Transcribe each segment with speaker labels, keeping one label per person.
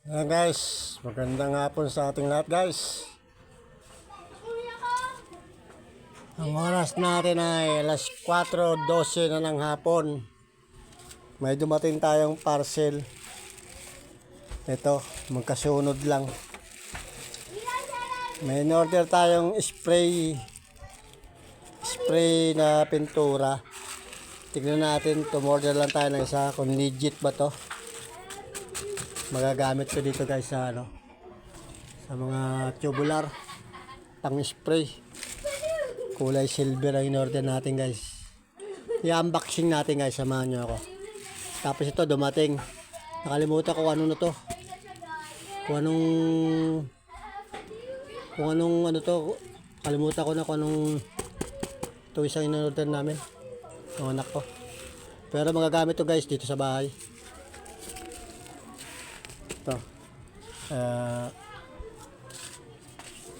Speaker 1: Ayan guys, magandang hapon sa ating lahat guys. Ang oras natin ay alas 4:12 na ng hapon. May dumating tayong parcel. Ito, magkasunod lang. May in-order tayong spray na pintura. Tignan natin, tumorder lang tayo ng isa kung legit ba to. Magagamit ko dito guys sa sa mga tubular pang spray. Kulay silver ang in-order natin guys. I-unboxing natin guys, samahan nyo ako. Tapos ito dumating. Nakalimutan ko ano na to. Kung anong ano to. Kalimutan ko na kung anong ito isang in-order namin. Ang anak ko. Pero magagamit to guys dito sa bahay. Ito.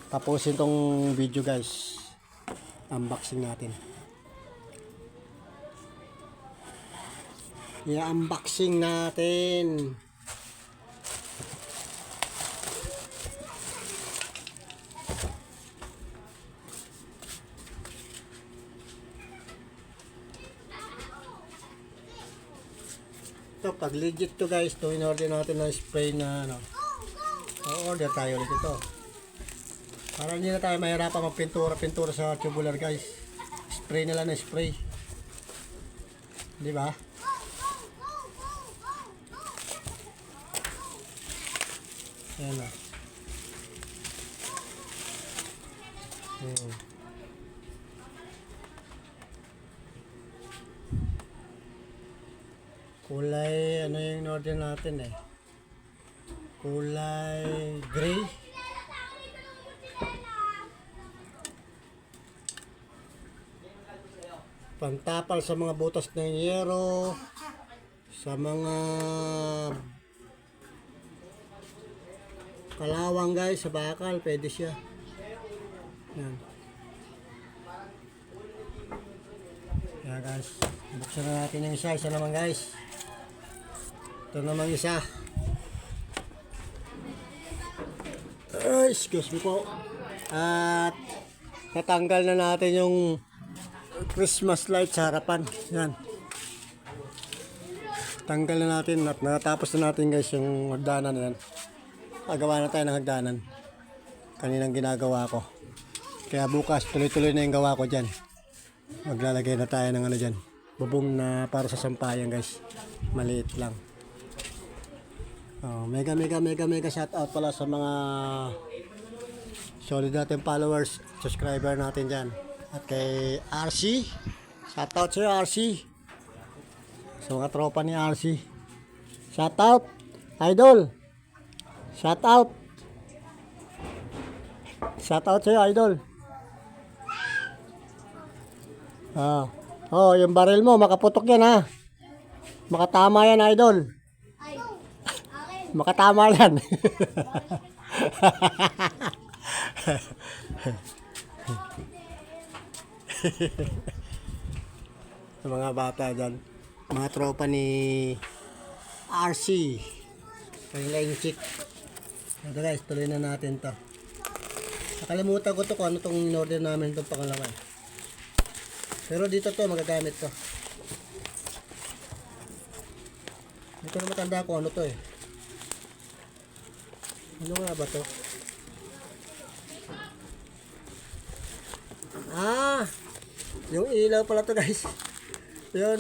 Speaker 1: Tapusin tong video guys. Unboxing natin. I-unboxing natin. Ito, pag legit to guys, to in-order natin ng spray na order tayo ulit ito. Para hindi na tayo mahirapan magpintura sa tubular guys. Spray na lang na spray. Di ba? Ayan na. Kulay, ano yung order natin eh? Kulay gray. Pantapal sa mga butas ng yero, sa mga kalawang guys, sa bakal, pwede siya. Yan. Yan guys, buksan na natin yung isa naman guys. Ito naman isa. Excuse me po. At natanggal na natin yung Christmas light sa harapan. Yan. Tanggal na natin at natapos na natin guys yung hagdanan yan. Agawa na tayo ng hagdanan. Kaninang ginagawa ko. Kaya bukas tuloy-tuloy na yung gawa ko dyan. Maglalagay na tayo ng ano dyan. Bubong na para sa sampayan guys. Maliit lang. Oh, mega shout out pala sa mga solid natin followers, subscriber natin dyan. At kay RC, shout out sa'yo RC. Sa mga tropa ni RC, shout out, idol. Shout out. Shout out sa'yo idol. Yung barrel mo, makaputok yan ha. Makatama yan idol. Makatama yan. Sa mga bata dyan, mga tropa ni RC, kanila yung chick. Ito guys, tuloy na natin to. Nakalimutan ko to kung ano tong in-order namin itong pangalawa. Pero dito to, magagamit to. Hindi ko na matanda kung ano to eh. Ano nga ba to? Yung ilaw pala to guys. Yun.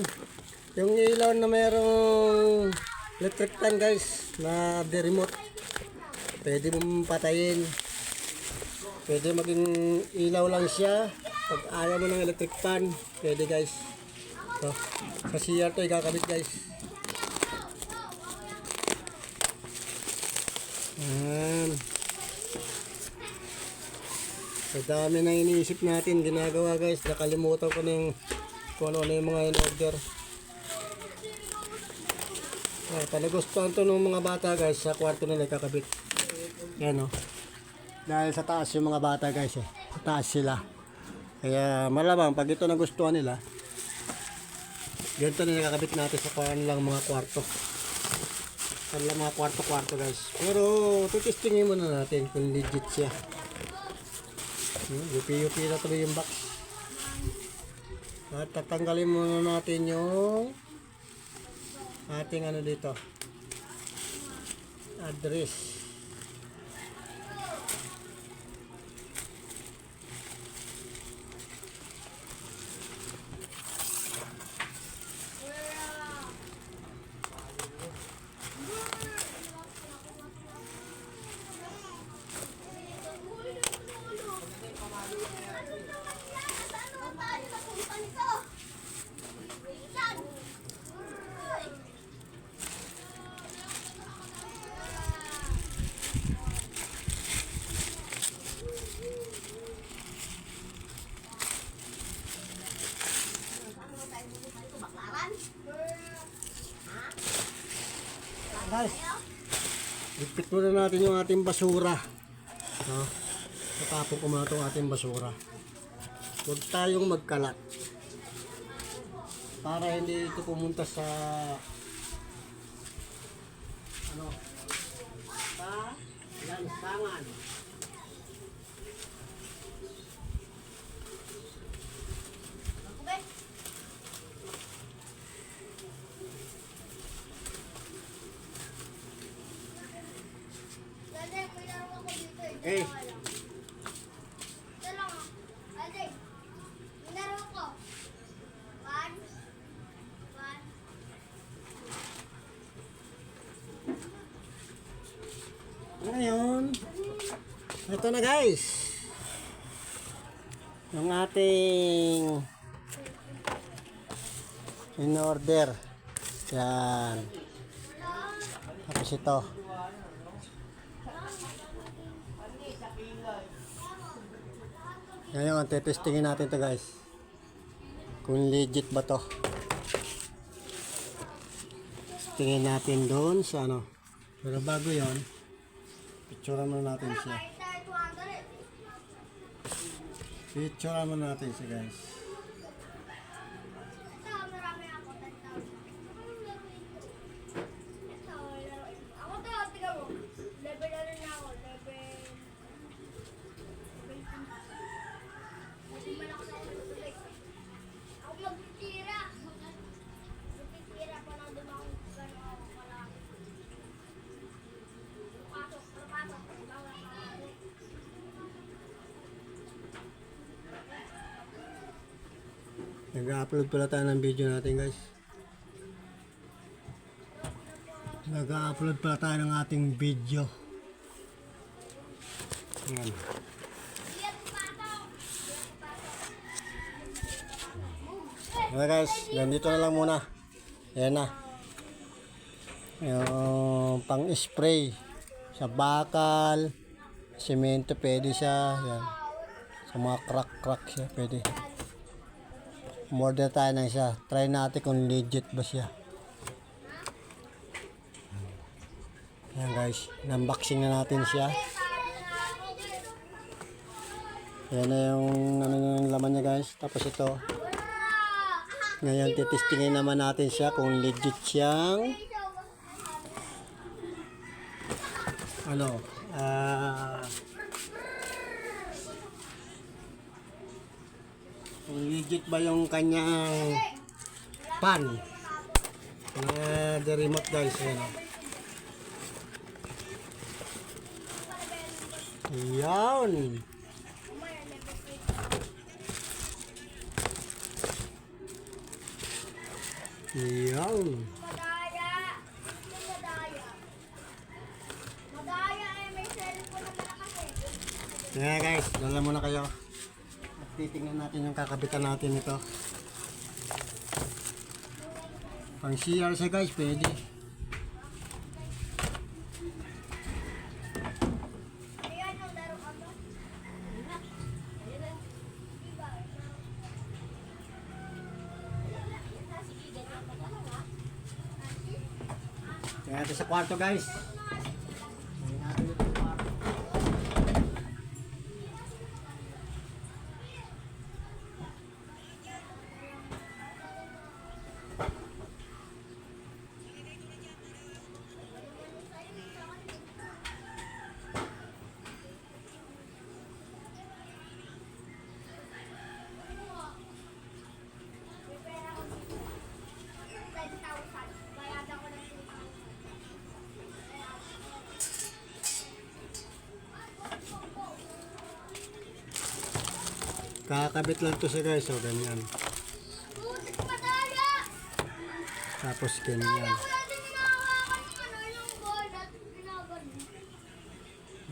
Speaker 1: Yung ilaw na mayroong electric fan guys na remote. Pwede mong patayin. Pwede maging ilaw lang siya. Pag ayaw mo ng electric fan, pwede guys. So, sa CR to ikakabit guys. Sa dami na iniisip natin, ginagawa guys. Nakalimutan ko na yung kung ano yung mga in-order. Panagustuhan to ng mga bata guys. Sa kwarto nila kakabit. Yan o. Dahil sa taas yung mga bata guys eh. Sa taas sila. Kaya malamang pag ito nagustuhan nila, ganito na nakakabit natin sa kanilang mga kwarto. Para lang mga kwarto-kwarto guys. Pero titistingin muna natin kung legit siya. Yupi-yupi na tuloy yung box. At tatanggalin muna natin yung ating ano dito. Address. Guys, ipit muna natin yung ating basura. No? Tatapon ko muna itong ating basura. Huwag tayong magkalat. Para hindi ito pumunta sa ano, sa lansangan. Okay. Ngayon, ito na guys. Yung ating in order. Yan. Tapos ito. Ngayon, testingin natin to guys. Kung legit ba to. Tingin natin doon sa ano. Pero bago yon, picturean muna natin siya. Picturean muna natin siya guys. Nag-upload pala tayo ng video natin guys. Nag-upload pala tayo ng ating video. Ayan. Okay guys, ganito na lang muna. Ayan na. Yung pang-spray sa bakal, semento pwede siya. Ayan. Sa mga crack-crack siya pwede. Order tayo na siya. Try natin kung legit ba siya. Ayan guys, unboxing na natin siya. Ayan na yung, ano, yung laman niya guys. Tapos ito. Ngayon titistingin naman natin siya kung legit siyang ano, kung legit ba yung kanyang pan na the remote guys. Yan. Yan.
Speaker 2: Madaya ay may cellphone na malakas eh.
Speaker 1: Yan guys, dala muna kayo. At titingnan natin yung kakabitan natin ito. Pang CR siya guys, pwede.
Speaker 2: Ayan yung laro ka ba?
Speaker 1: Kaya ito sa kwarto guys. Kakabit lang to siya guys. So, ganyan.
Speaker 2: Putik madaya!
Speaker 1: Tapos ganyan.
Speaker 2: Ako natin hinahawakan yung board at ginagano.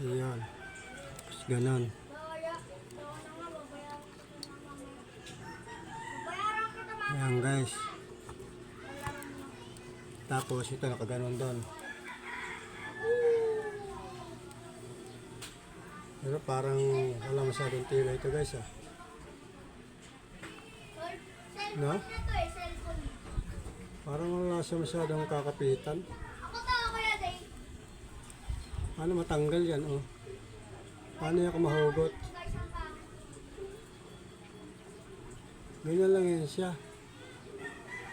Speaker 1: Ayan. Tapos ganon.
Speaker 2: Daya. Dawa na nga, babayaran kita na mamaya. Babayaran kita mamaya.
Speaker 1: Ayan guys. Tapos ito nakaganon doon. Pero parang wala masyadong tila ito guys ah.
Speaker 2: Cellphone
Speaker 1: No?
Speaker 2: na to eh, cellphone.
Speaker 1: Parang wala siya masyadong kakapitan.
Speaker 2: Ako tao kaya day.
Speaker 1: Paano matanggal yan oh? Paano yan kung mahugot?
Speaker 2: Guys, ang pangit.
Speaker 1: Ganyan lang yan siya.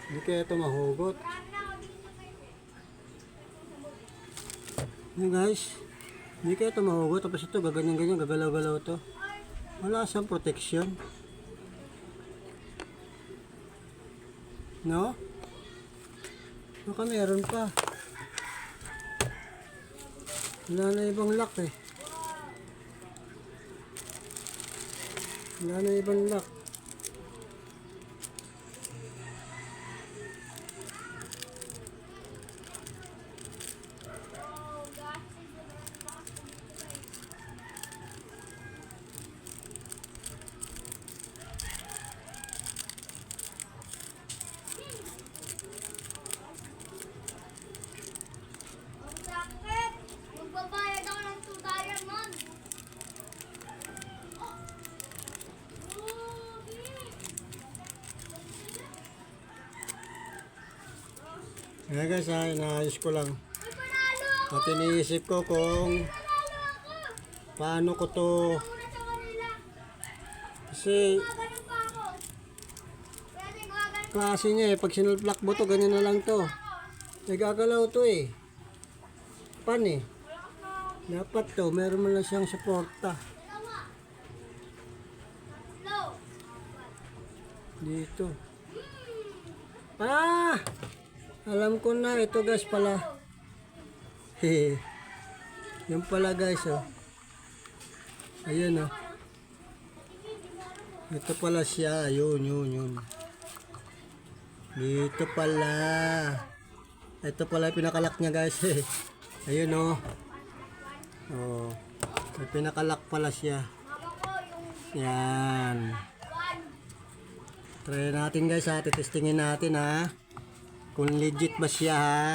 Speaker 1: Hindi kaya ito mahugot.
Speaker 2: Marami na ako dito guys eh.
Speaker 1: Yan guys. Hindi kaya ito mahugot. Tapos ito gaganyan-ganyan, gagalaw-galaw to. Wala siyang protection. No? Baka meron pa. Wala na ibang lock eh. Wala na ibang lock.
Speaker 2: Oh, gosh. Ang sakit. Magbabayad ako ng 2 diamond. Oh.
Speaker 1: Kaya guys ha, inaayos ko lang.
Speaker 2: May panalo ako.
Speaker 1: At iniisip ko kung
Speaker 2: Panalo ako.
Speaker 1: paano ko to.
Speaker 2: Muna sa kanila.
Speaker 1: Kasi
Speaker 2: Ganun pa ako. Pwede gagawin
Speaker 1: klase niya eh. Pag sinulplak mo to, ganyan na lang to. Nagagalaw to eh. Pan eh. Dapat to, meron man lang siyang suporta.
Speaker 2: dalawa. Low.
Speaker 1: Dito. Ah! Alam ko na, ito guys pala. Hehe. Yung pala guys oh. Ayun oh. Ito pala siya, yun. Dito pala. Ito pala yung pinakalak niya guys. Ayun oh. Oh. May pinakalak pala siya.
Speaker 2: Mama ko yung
Speaker 1: Yan.
Speaker 2: 1.
Speaker 1: Try natin guys ha. Titestingin natin ha. Kung legit ba siya ha.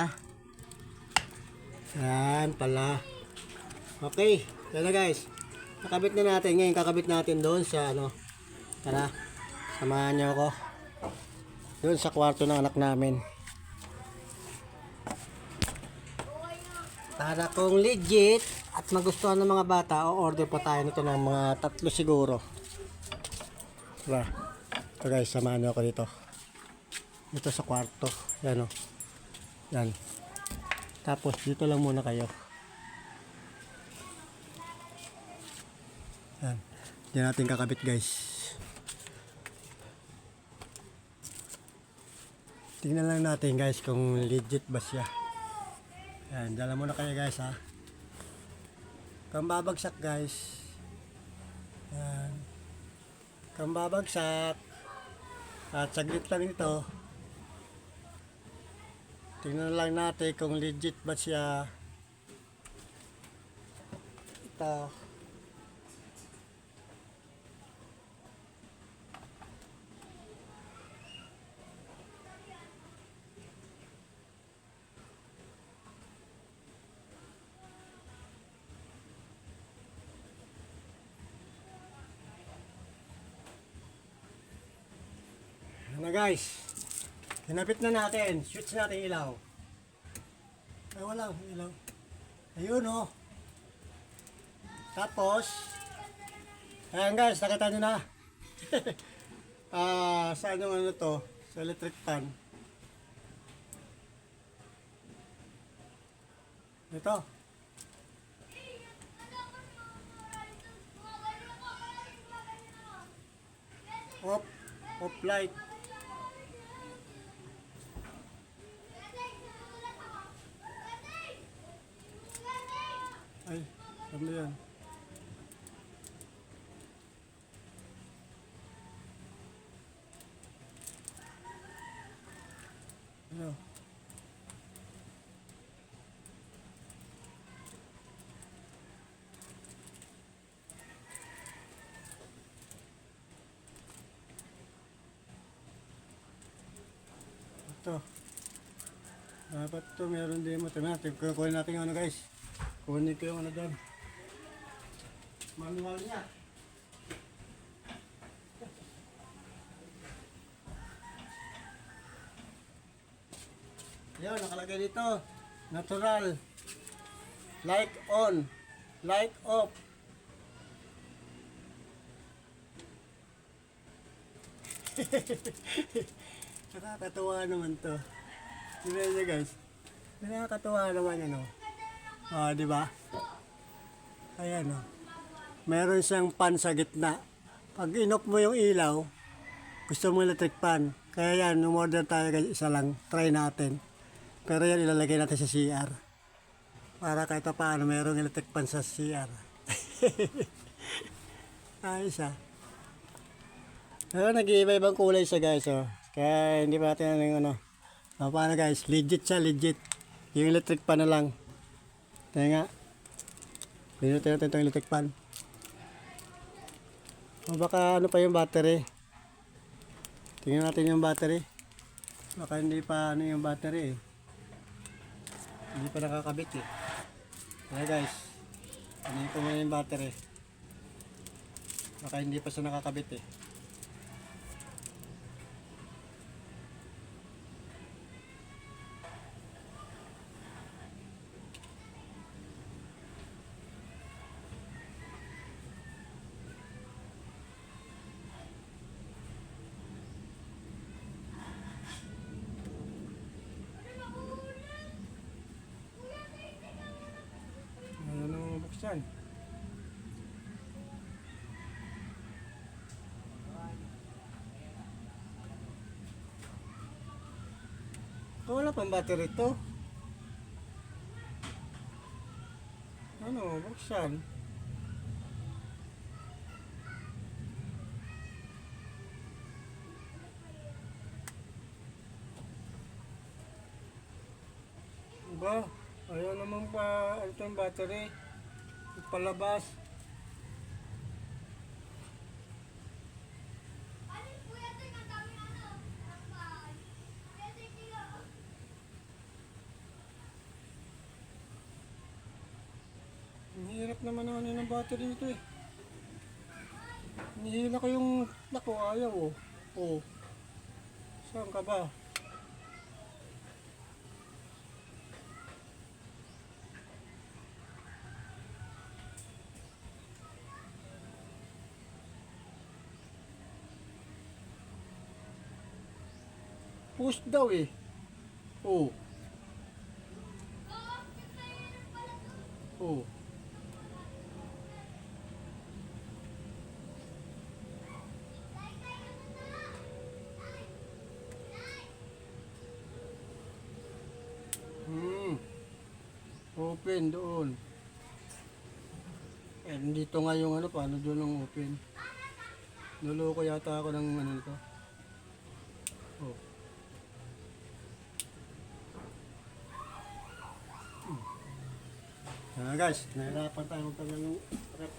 Speaker 1: Yan pala. Okay. Yan na guys. Kakabit na natin. Ngayon kakabit natin doon sa ano. Tara. Samahan niyo ako. Doon sa kwarto ng anak namin. Para kung legit at magustuhan ng mga bata, o-order pa tayo nito ng mga 3 siguro. Tara. Ito guys, samahan niyo ako dito. Dito sa kwarto. Yan o. Yan. Tapos dito lang muna kayo. Yan. Diyan natin kakabit guys. Tingnan lang natin guys kung legit ba siya. Yan. Dala muna kayo guys ha. Kung babagsak guys. Yan. Kung babagsak. At saglit lang ito. Tingnan lang natin kung legit ba siya. Ito. Ano guys? Hinapit na natin. Switch natin ilaw. Ay wala ilaw. Ayun oh. Tapos ayan guys, nakita nyo na. Saan yung ano to? Sa electric fan. Ito. Off light. Ay, ano yan? to. Dapat to meron demo. Ito natin. Kunin natin yung ano guys. Kunin ko yung ano doon. Manual niya. Yan, nakalagay dito. Natural. Light on. Light off. Nakakatuwa naman to. Tignan niyo guys. Nakakatuwa naman ano. Oh, di ba? Ayan oh. Meron siyang pan sa gitna. Pag inop mo yung ilaw, gusto mo electric pan. Kaya yan, umorder tayo guys, isa lang. Try natin. Pero yan ilalagay natin sa CR. Para kahit pa paano merong electric pan sa CR. Ayos ah. Pero nag-iiba-ibang kulay siya guys oh. Kaya hindi pa natin ano yung ano. O, paano guys, legit siya, legit. Yung electric pan na lang. Kaya nga. Pinutin natin itong electric pan. O baka ano pa yung battery. Tingnan natin yung battery. Baka hindi pa ano yung battery eh. Hindi pa nakakabit eh. Kaya guys, ano ko muna yung battery. Baka hindi pa siya nakakabit eh. Ano nang buksan? Wala pang battery to. Ano, buksan? Ba, ayaw naman pa ito yung battery. Palabas. Ang hirap naman ano ng battery nito eh. Nihila ko yung nako, ayaw oh. Oh. Saan ka ba? Push daw eh. Oh. Oh. Open doon. Eh, dito nga yung ano, paano doon ang open? Nuloko yata ako ng ano nito. Oh. Guys, nahirapan tayo magtagal ng rep.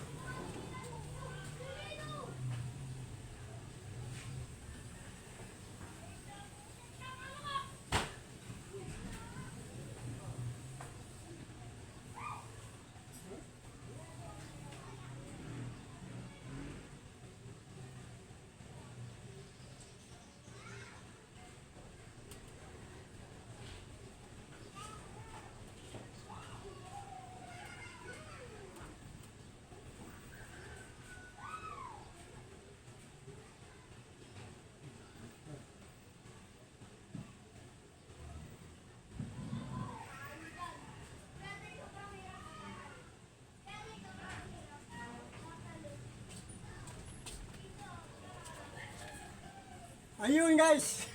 Speaker 1: Ayun guys.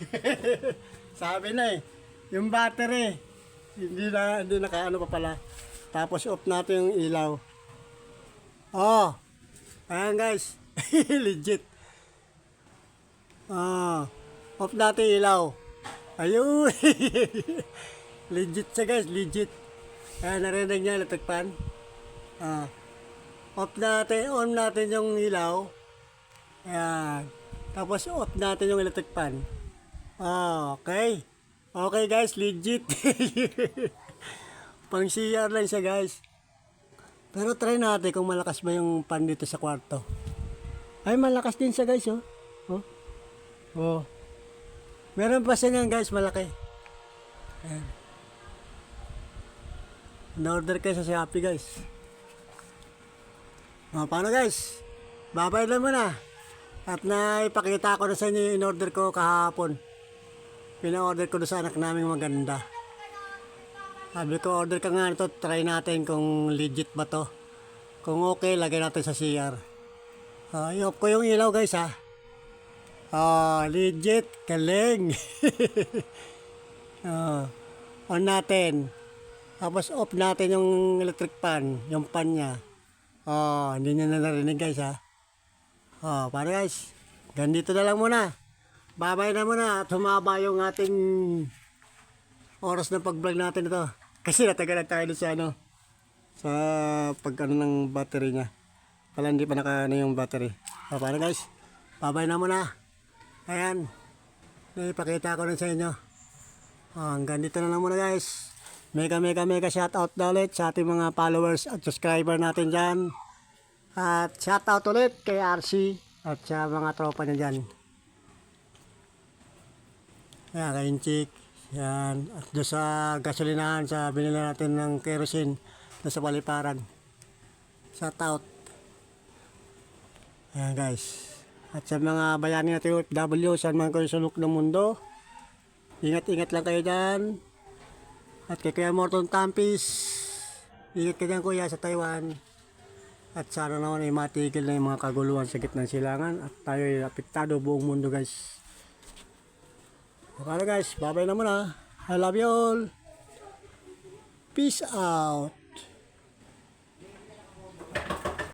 Speaker 1: Sabi na eh. Yung battery hindi nakaano pa pala. Tapos off natin yung ilaw. Oh. Ayan guys. Legit. Ah. Off natin yung ilaw. Ayun. Legit siya guys, legit. Ayan, narinig niya electric fan. Ah. Off natin, on natin yung ilaw. Ayan. Tapos off natin yung electric fan. Ah, okay. Okay guys, legit. Pang CR lang siya guys. Pero try natin kung malakas ba yung pan dito sa kwarto. Ay, malakas din siya guys, oh. Oh. Oh. Meron pa siya niyan guys, malaki. Ayan. Na-order kayo sa Shopee guys. Paano guys? Babay na muna. At naipakita ko na sa inyo yung in-order ko kahapon. Pina-order ko doon sa anak namin maganda. Sabi ko, order ka nga ito, try natin kung legit ba to. Kung okay, lagay natin sa CR. I-off ko yung ilaw guys ha. Legit, galing. On natin. Tapos off natin yung electric fan, yung pan niya. Hindi nyo na narinig guys ha. Para guys, ganito na lang muna. Babay na muna at humaba yung ating oras ng pag-vlog natin ito. Kasi natagalan tayo doon sa sa pag-ano ng battery niya. Pala hindi pa naka yung battery. Para guys, babay na muna. Ayan, naipakita ko rin sa inyo. Hanggang dito na lang muna guys. Mega shoutout na ulit sa ating mga followers at subscriber natin dyan. At shoutout ulit kay RC at sa mga tropa niya dyan. Ayan, kay Inchik. Yan. At doon sa gasolinahan sa binili natin ng kerosene doon sa Paliparan. Shoutout. Ayan guys. At sa mga bayani natin OFW, saan man kayo sulok ng mundo, ingat-ingat lang kayo dyan. At kay Kuya Morton Tampis, ingat ka dyan kuya sa Taiwan. At sana naman ay matigil na yung mga kaguluhan sa gitnang silangan. At tayo ay apektado buong mundo guys. Para guys, babay na muna. I love you all. Peace out.